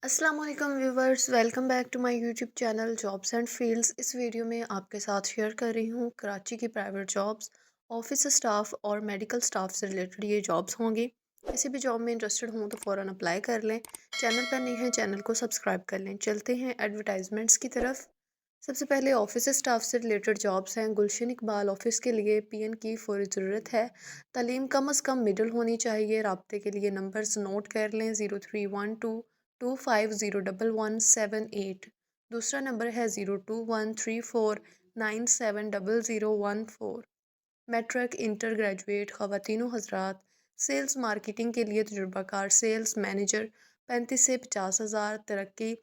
अस्सलाम वालेकुम viewers, welcome back to my YouTube channel jobs and fields. इस video में आपके साथ शेयर कर रही हूँ कराची की प्राइवेट जॉब्स, ऑफिस स्टाफ और मेडिकल स्टाफ से रिलेटेड ये जॉब्स होंगी। किसी भी जॉब में इंटरेस्टेड हों तो फ़ौरन अप्लाई कर लें। चैनल पर नए हैं, चैनल को सब्सक्राइब कर लें। चलते हैं एडवर्टाइजमेंट्स की तरफ। सबसे पहले ऑफिस स्टाफ से रिलेटेड जॉब्स हैं। गुलशन इकबाल ऑफिस के लिए पीएन की फौरी ज़रूरत है। तालीम कम अज़ कम मिडिल होनी चाहिए। राब्ते के लिए नंबर्स नोट कर लें: 0312 25011178। दूसरा नंबर है 021349700014। मैट्रिक इंटर ग्रेजुएट ख़वातीनो हजरात। सेल्स मार्केटिंग के लिए तजुर्बाकार सेल्स मैनेजर 35 से 50 हज़ार। तरक्की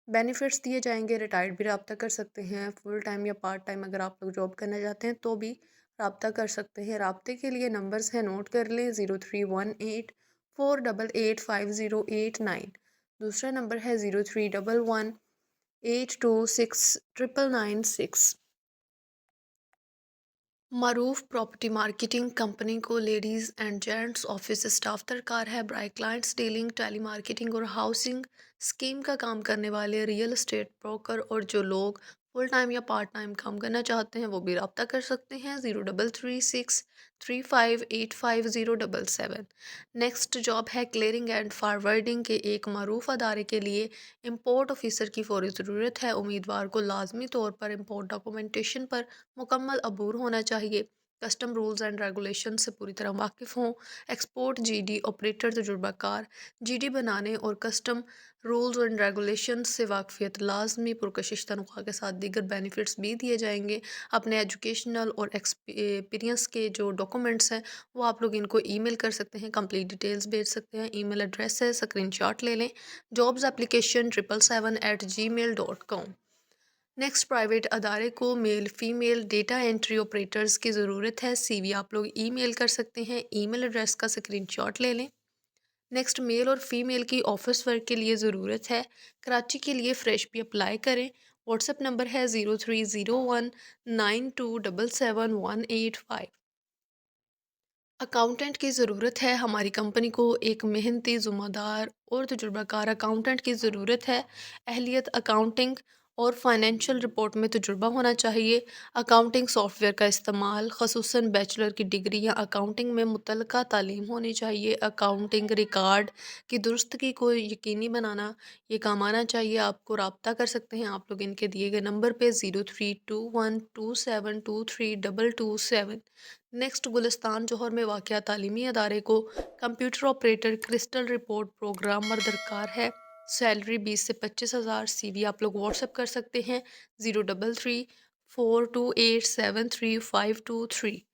बेनिफिट्स दिए जाएंगे। रिटायर्ड भी रब्ता कर सकते हैं। फुल टाइम या पार्ट टाइम अगर आप लोग जॉब करना चाहते हैं तो भी रब्ता कर सकते हैं। रब्ते के लिए नंबर्स हैं, नोट कर लें: 0318 488 5089। दूसरा नंबर है 0311 826 999 6। मारूफ प्रॉपर्टी मार्केटिंग कंपनी को ladies and gents office staff दरकार है। ब्राई क्लाइंट्स डीलिंग, टेली मार्केटिंग और हाउसिंग स्कीम का काम करने वाले रियल एस्टेट ब्रोकर, और जो लोग फुल टाइम या पार्ट टाइम काम करना चाहते हैं वो भी रब्ता कर सकते हैं। 0336358507। नेक्स्ट जॉब है क्लियरिंग एंड फॉरवर्डिंग के एक मारूफ अदारे के लिए इंपोर्ट ऑफिसर की फौरी ज़रूरत है। उम्मीदवार को लाजमी तौर पर इंपोर्ट डॉक्यूमेंटेशन पर मुकम्मल अबूर होना चाहिए। कस्टम रूल्स एंड रेगुलेशन से पूरी तरह वाकिफ़ हों। एक्सपोर्ट जीडी ऑपरेटर तजुर्बाकार। जीडी बनाने और कस्टम रूल्स एंड रेगुलेशन से वाकफियत लाजमी। पुरकशिश तनख्वाह के साथ दीगर बेनिफिट्स भी दिए जाएंगे। अपने एजुकेशनल और एक्सपीरियंस के जो डॉक्यूमेंट्स हैं वो आप लोग इनको ईमेल कर सकते हैं, कंप्लीट डिटेल्स भेज सकते हैं। ईमेल एड्रेस है, स्क्रीनशॉट ले लें: jobs application 777@gmail.com। Next private अदारे को male female data entry operators की ज़रूरत है। सीवी आप लोग ईमेल कर सकते हैं। ईमेल एड्रेस का स्क्रीनशॉट ले लें। नेक्स्ट मेल और फीमेल की ऑफिस वर्क के लिए ज़रूरत है। कराची के लिए फ़्रेश भी अप्लाई करें। व्हाट्सएप नंबर है 030192777185। अकाउंटेंट की ज़रूरत है। हमारी कंपनी को एक मेहनती, ज़िम्मेदार और तजुर्बाकार अकाउंटेंट की ज़रूरत है। अहलियत अकाउंटिंग और फाइनेंशियल रिपोर्ट में तजुर्बा होना चाहिए। अकाउंटिंग सॉफ्टवेयर का इस्तेमाल, ख़ुसूसन बैचलर की डिग्री या अकाउंटिंग में मुतल्लका तालीम होनी चाहिए। अकाउंटिंग रिकॉर्ड की दुरुस्तगी को यकीनी बनाना ये काम आना चाहिए। आपको रब्ता कर सकते हैं आप लोग इनके दिए गए नंबर पे: 032127232227। नेक्स्ट गुलिस्तान जौहर में वाक़या तालीमी अदारे को computer operator crystal report programmer दरकार है। सैलरी 20 से 25 हज़ार। सीवी आप लोग व्हाट्सएप कर सकते हैं: 0334287352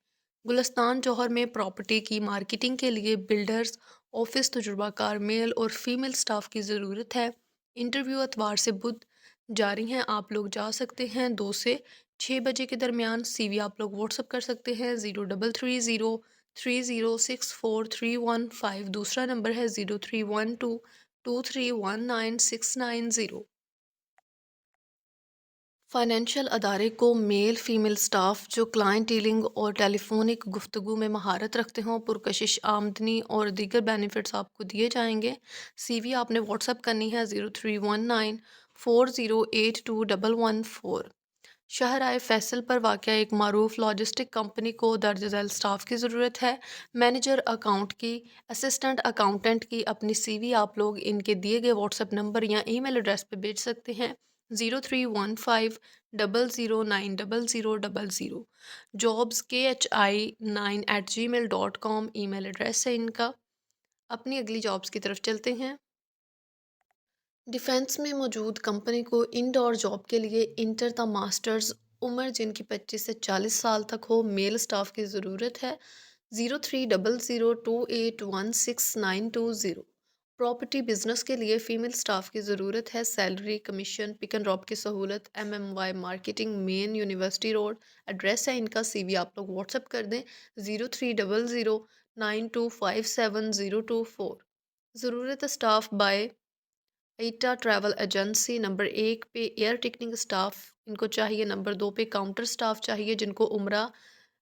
गुलिस्तान जौहर में प्रॉपर्टी की मार्केटिंग के लिए बिल्डर्स ऑफिस तजुर्बाकार मेल और फीमेल स्टाफ की ज़रूरत है। इंटरव्यू एतवार से बुध जारी हैं। आप लोग जा सकते हैं 2 से 6 बजे के दरमियान। सीवी आप लोग व्हाट्सअप कर सकते हैं: 0330306431 दूसरा नंबर है 0312231969 फाइनेंशियल अदारे को मेल फीमेल स्टाफ जो क्लाइंट डीलिंग और टेलीफोनिक गुफ्तगू में महारत रखते हों। पुरकशिश आमदनी और दीगर बेनिफिट्स आपको दिए जाएंगे। सीवी आपने व्हाट्सअप करनी है: 031940821114। शहर आए फैसल पर वाक़या एक मारूफ लॉजिस्टिक कंपनी को दर्ज झैल स्टाफ की ज़रूरत है। मैनेजर अकाउंट की, असिस्टेंट अकाउंटेंट की। अपनी सीवी आप लोग इनके दिए गए व्हाट्सएप नंबर या ईमेल एड्रेस पे भेज सकते हैं: 031500900000। jobski9@gmail.com ईमेल एड्रेस है इनका। अपनी अगली जॉब्स की तरफ चलते हैं। डिफेंस में मौजूद कंपनी को इंडोर जॉब के लिए इंटर द मास्टर्स, उम्र जिनकी 25 से 40 साल तक हो, मेल स्टाफ की ज़रूरत है। 0300281692। प्रॉपर्टी बिजनेस के लिए फ़ीमेल स्टाफ की ज़रूरत है। Salary, commission, pick and drop की सहूलत। MMY marketing, main university road. Address है इनका। सीवी आप लोग व्हाट्सएप कर दें: 030092570024। ज़रूरत स्टाफ बाय ईटा ट्रैवल एजेंसी। नंबर 1 पे एयर टिकटिंग स्टाफ इनको चाहिए। नंबर 2 पे काउंटर स्टाफ चाहिए जिनको उम्रा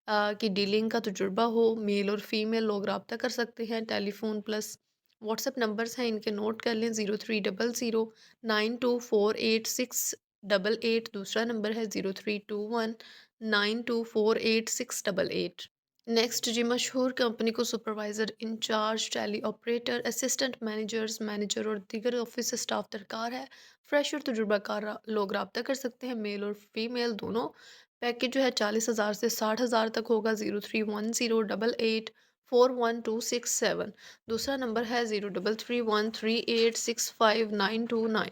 की डीलिंग का तजुर्बा हो। मेल और फीमेल लोग रब्ता कर सकते हैं। Telephone plus what's app numbers ہیں ان کے نوٹ کر لیں، 030092486888، دوسرا نمبر ہے 032192486888۔ نیکسٹ جی، مشہور کمپنی کو سپروائزر، انچارج، ٹیلی آپریٹر، اسسٹنٹ مینیجرز، مینیجر اور دیگر آفس اسٹاف درکار ہے۔ فریش اور تجربہ کار لوگ رابطہ کر سکتے ہیں، میل اور فیمیل دونوں۔ پیکیج جو ہے 40,000 سے 60,000 تک ہوگا، 031088412267۔ دوسرا نمبر ہے 0331386592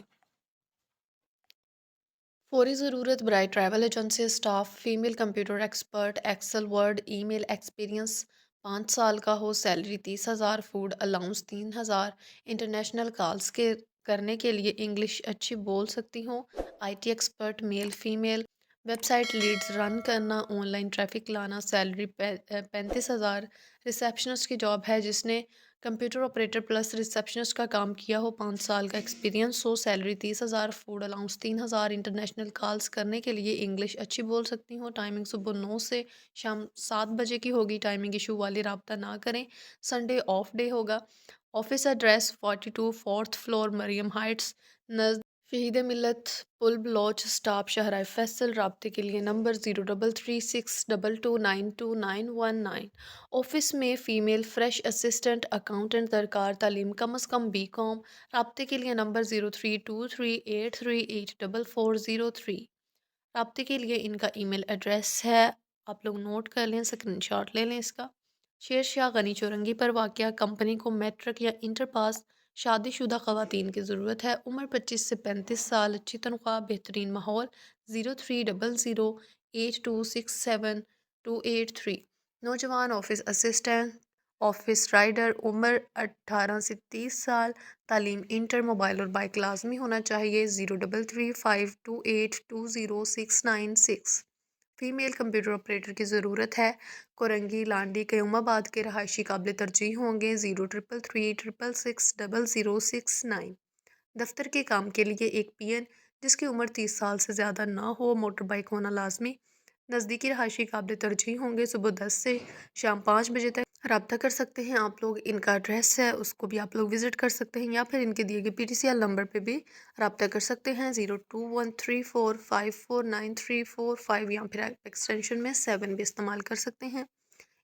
فوری ضرورت برائے travel agency staff, female computer expert, Excel Word email experience 5 سال کا ہو، salary 30,000، food allowance 3,000، international calls کے کرنے کے لیے انگلش اچھی بول سکتی ہوں، I T expert male female, website leads run کرنا، آن لائن ٹریفک لانا، سیلری 35,000، ریسیپشنسٹ کی جاب ہے جس نے کمپیوٹر آپریٹر پلس ریسیپشنسٹ کا کام کیا ہو، 5 سال کا ایکسپیرینس ہو، salary 30,000، food allowance 3,000، international calls کرنے کے لیے انگلش اچھی بول سکتی ہوں، ٹائمنگ صبح 9 سے شام 7 بجے کی ہوگی، ٹائمنگ ایشو والی رابطہ نہ کریں، سنڈے آف ڈے ہوگا۔ آفس ایڈریس 42 4th فلور مریم ہائٹس، نزد شہید ملت پل بلوچ اسٹاپ شاہراہ فیصل۔ رابطے کے لیے نمبر 033622922919۔ آفس میں فیمیل فریش اسسٹنٹ اکاؤنٹنٹ درکار، تعلیم کم از کم BCom۔ رابطے کے لیے نمبر 0323838403۔ رابطے کے لیے ان کا ای میل ایڈریس ہے، آپ لوگ نوٹ کر لیں، اسکرین شاٹ لے لیں اس کا۔ شیر شاہ غنی چورنگی پر واقع، کمپنی کو میٹرک یا انٹر پاس شادی شدہ خواتین کی ضرورت ہے، عمر 25 سے 35 سال، اچھی تنخواہ، بہترین ماحول، 030082678283۔ نوجوان آفس اسسٹنٹ، آفس رائڈر، عمر 18 سے 30 سال، تعلیم انٹر، موبائل اور بائک لازمی ہونا چاہیے، 0335282069 فیمیل کمپیوٹر آپریٹر کی ضرورت ہے، کورنگی، لانڈی، قیوم آباد کے رہائشی قابل ترجیح ہوں گے، 0333660069۔ دفتر کے کام کے لیے ایک PN جس کی عمر 30 سال سے زیادہ نہ ہو، موٹر بائک ہونا لازمی، نزدیکی رہائشی قابل ترجیح ہوں گے، صبح 10 سے شام 5 بجے تک رابطہ کر سکتے ہیں آپ لوگ، ان کا ایڈریس ہے اس کو بھی آپ لوگ وزٹ کر سکتے ہیں، یا پھر ان کے دیے گئے PTCL نمبر پہ بھی رابطہ کر سکتے ہیں، 0213454934 یا پھر ایکسٹینشن میں 7 بھی استعمال کر سکتے ہیں۔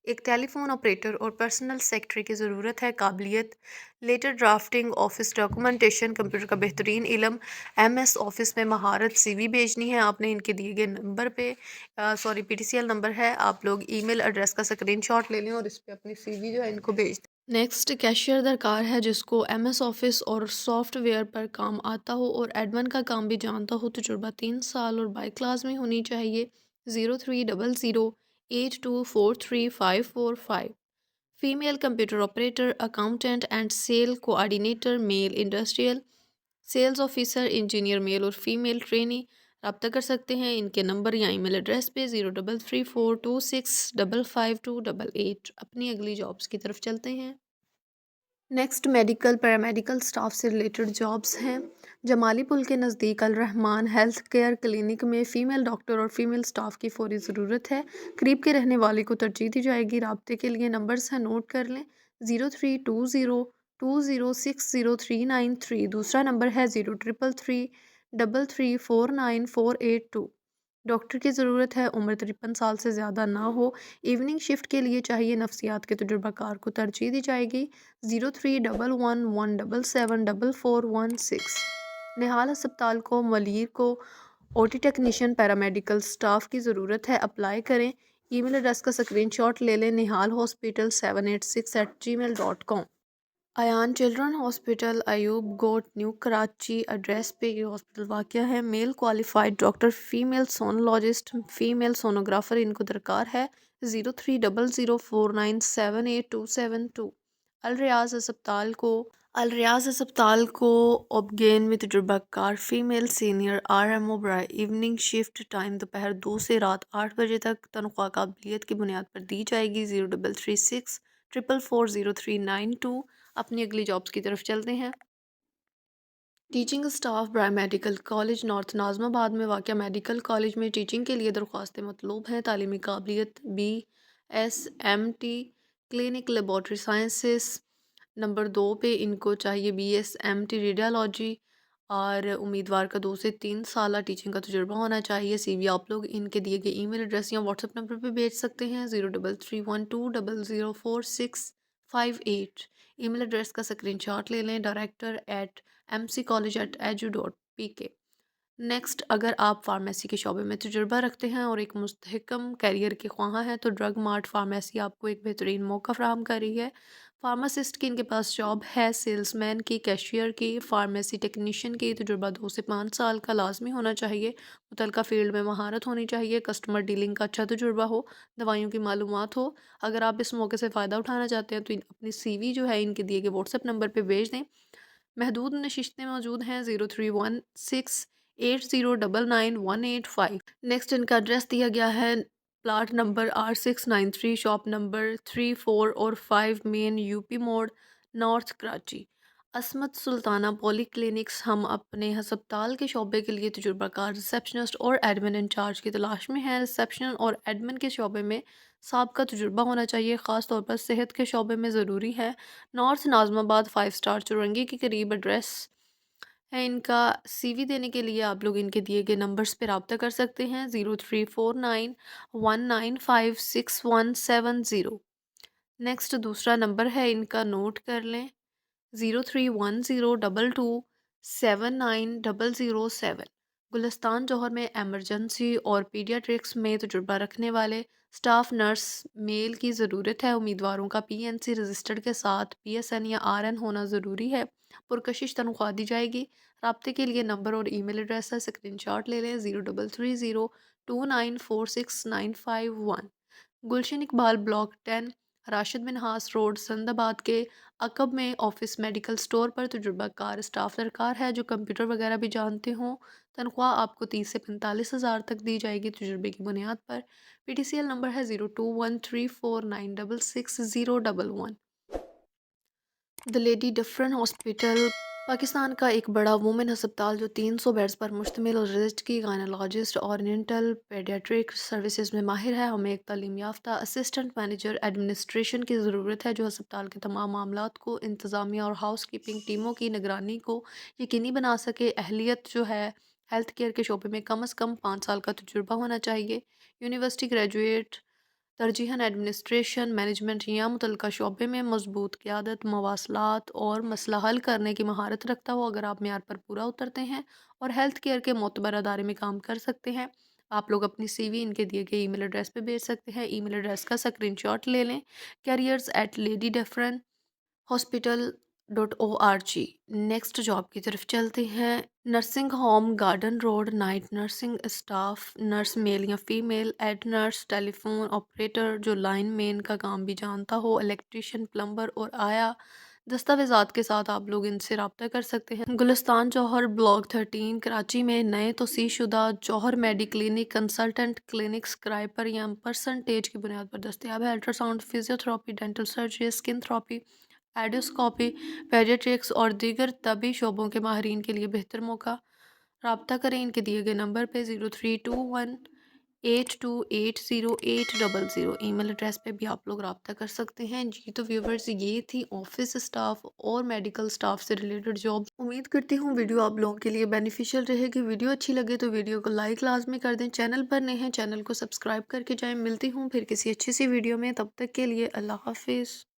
ایک ٹیلی فون آپریٹر اور پرسنل سیکرٹری کی ضرورت ہے، قابلیت letter drafting, office documentation, computer کا بہترین علم، MS آفس میں مہارت، CV بھیجنی ہے آپ نے ان کے دیے گئے نمبر پہ، PTCL نمبر ہے، آپ لوگ ای میل ایڈریس کا اسکرین شاٹ لے لیں اور اس پہ اپنی CV جو ہے ان کو بھیج دیں۔ نیکسٹ کیشیئر درکار ہے جس کو MS آفس اور سافٹ ویئر پر کام آتا ہو اور ایڈمن کا کام بھی جانتا ہو، تجربہ 3 سال اور بائک لازمی ہونی چاہیے، 030082435545۔ Female computer operator, accountant and sale coordinator, male industrial sales officer, engineer male اور فیمیل ٹرینی رابطہ کر سکتے ہیں ان کے نمبر یا ای میل ایڈریس پہ، 033426555288۔ اپنی اگلی جابس کی طرف چلتے ہیں۔ نیکسٹ میڈیکل پیرامیڈیکل سٹاف سے ریلیٹڈ جابس ہیں، جمالی پل کے نزدیک الرحمان ہیلتھ کیئر کلینک میں فیمیل ڈاکٹر اور فیمیل سٹاف کی فوری ضرورت ہے، قریب کے رہنے والے کو ترجیح دی جائے گی، رابطے کے لیے نمبرز ہیں نوٹ کر لیں، 0320206039 دوسرا نمبر ہے 0333349482۔ ڈاکٹر کی ضرورت ہے، عمر 53 سال سے زیادہ نہ ہو، ایوننگ شفٹ کے لیے چاہیے، نفسیات کے تجربہ کار کو ترجیح دی جائے گی، 0311177416۔ نہال ہسپتال کو ملیر کو OT ٹیکنیشین پیرامیڈیکل سٹاف کی ضرورت ہے، اپلائی کریں، ای میل ایڈریس کا اسکرین شاٹ لے لیں، Nihal hospital 786@gmail.com۔ Ayan children hospital Ayub Goth New Karachi address پہ یہ ہاسپٹل واقع ہے، male qualified doctor, female sonologist, female sonographer ان کو درکار ہے، 0300497827 الریاض ہسپتال کو اوبگین میں تجربہ کار فیمیل سینئر RMO برائے ایوننگ شفٹ، ٹائم دوپہر 2 سے رات 8 بجے تک، تنخواہ قابلیت کی بنیاد پر دی جائے گی، 0336440392۔ اپنی اگلی جابس کی طرف چلتے ہیں۔ ٹیچنگ اسٹاف برائے میڈیکل کالج نارتھ ناظم آباد میں واقع میڈیکل کالج میں ٹیچنگ کے لیے درخواستیں مطلوب ہیں، تعلیمی قابلیت BSMT clinic laboratory sciences number 2 पे इनको चाहिए BSMT रेडियोलॉजी और उम्मीदवार का 2 से 3 साल टीचिंग का तजुर्बा होना चाहिए। CV आप लोग इनके दिए गए ईमेल एड्रेस या व्हाट्सएप नंबर पे भेज सकते हैं 0331200658। ईमेल एड्रेस का स्क्रीनशॉट ले लें director@mccollege@edu.pk। नेक्स्ट, अगर आप फार्मेसी के शोबे में तजुर्बा रखते हैं और एक मुस्तहकम कैरियर के ख्वाहां हैं तो ड्रग मार्ट फार्मेसी आपको एक बेहतरीन मौका फराहम कर रही है। फार्मासिस्ट की इनके पास जॉब है, सेल्समैन की, कैशियर की, फार्मेसी टेक्नीशियन की। तजुर्बा 2 से 5 साल का लाजमी होना चाहिए। मुतलका फील्ड में महारत होनी चाहिए, कस्टमर डीलिंग का अच्छा तजुर्बा हो, दवाइयों की मालूमात हो। अगर आप इस मौके से फ़ायदा उठाना चाहते हैं तो अपनी CV जो है इनके दिए गए व्हाट्सएप नंबर पर भेज दें। महदूद नशिस्तें मौजूद हैं 031680999185। नेक्स्ट, इनका एड्रेस दिया गया है plot number R693, shop number 3, 4 और 5, मेन UP मोड़, नॉर्थ कराची। असमत सुल्ताना पॉली क्लिनिक्स। हम अपने हस्पताल के शोबे के लिए तजुर्बाकार रिसेप्शनिस्ट और एडमिन इंचार्ज की तलाश में हैं। रिसेप्शन और एडमिन के शोबे में साबका तजुर्बा होना चाहिए, ख़ास तौर पर सेहत के शोबे में ज़रूरी है। नॉर्थ नाज़माबाद 5 स्टार चुरंगी के करीब एड्रेस है इनका। CV देने के लिए आप लोग इनके दिए गए नंबर्स पर रब्ता कर सकते हैं 0349195617। नेक्स्ट, दूसरा नंबर है इनका, नोट कर लें 031022790007। गुलिस्तान जौहर में एमरजेंसी और पीडियाट्रिक्स में तजुर्बा रखने वाले स्टाफ नर्स मेल की ज़रूरत है। उम्मीदवारों का PNC रजिस्टर्ड के साथ PSN या RN होना ज़रूरी है। पुरकशिश तनख्वाह दी जाएगी। रब्ते के लिए नंबर और ईमेल एड्रेस का स्क्रीनशॉट ले लें 0330294695 1। गुलशन इकबाल ब्लॉक 10, राशिद मिनहास रोड, संदाबाद के अकब में ऑफिस मेडिकल स्टोर पर तजुर्बाकार स्टाफ दरकार है जो कंप्यूटर वगैरह भी जानते हों। तनख्वाह आपको 30 से 45 हज़ार तक दी जाएगी तजुर्बे की बुनियाद पर। PTCL नंबर है 0213496611। The lady different hospital Pakistan का एक बड़ा वुमेन अस्पताल जो 300 बेड्स पर मुश्तमिल और रजिस्ट की गायनोलॉजिस्ट और निंटल पेडियाट्रिक सर्विसेज में माहिर है। हमें एक तालीम याफ्ता असिस्टेंट मैनेजर एडमिनिस्ट्रेशन की ज़रूरत है जो अस्पताल के तमाम मामलात को, इंतज़ामिया और हाउस कीपिंग टीमों की निगरानी को यकीनी बना सके। अहलियत जो है हेल्थ केयर के शोबे में कम अज़ कम 5 साल का तजुर्बा होना चाहिए। यूनिवर्सिटी ग्रेजुएट, तरजीहन एडमिनिस्ट्रेशन, मैनेजमेंट या मुतलका शोबे में मजबूत क़यादत, मवासलात और मसला हल करने की महारत रखता हो। अगर आप मेयार पर पूरा उतरते हैं और हेल्थ केयर के मोतबर अदारे में काम कर सकते हैं, आप लोग अपनी CV इनके दिए गए ईमेल एड्रेस पे भेज सकते हैं। ईमेल एड्रेस का स्क्रीनशॉट ले लें careers@ladydeferent.hospital.org। नेक्स्ट जॉब की तरफ चलते हैं। Nursing home, garden road, night nursing staff nurse male या female, head nurse, telephone operator जो लाइन मैन का काम भी जानता हो, इलेक्ट्रिशियन, प्लम्बर और आया दस्तावेज़ात के साथ आप लोग इनसे रब्ता कर सकते हैं। गुलिस्तान जौहर ब्लॉक 13 कराची में नए तोसी शुदा Jauhar medi clinic consultant clinics किराए पर या परसेंटेज की बुनियाद पर दस्तयाब है। Ultrasound, physiotherapy, dental surgery, skin therapy, endoscopy, paediatrics और दीगर तबी शोबों के माहरीन के लिए बेहतर मौका। रब्ता करें इनके दिए गए नंबर पे 032182808000। ईमेल एड्रेस पे भी आप लोग रब्ता कर सकते हैं। जी तो व्यूवर्स, ये थी ऑफिस स्टाफ और मेडिकल स्टाफ से रिलेटेड जॉब। उम्मीद करती हूँ वीडियो आप लोगों के लिए बेनिफिशियल रहेगी। वीडियो अच्छी लगे तो वीडियो को लाइक लाजमी कर दें। चैनल पर नए हैं, चैनल को सब्सक्राइब करके जाएँ। मिलती हूँ फिर किसी अच्छी सी वीडियो में, तब तक के लिए अल्लाह हाफिज़।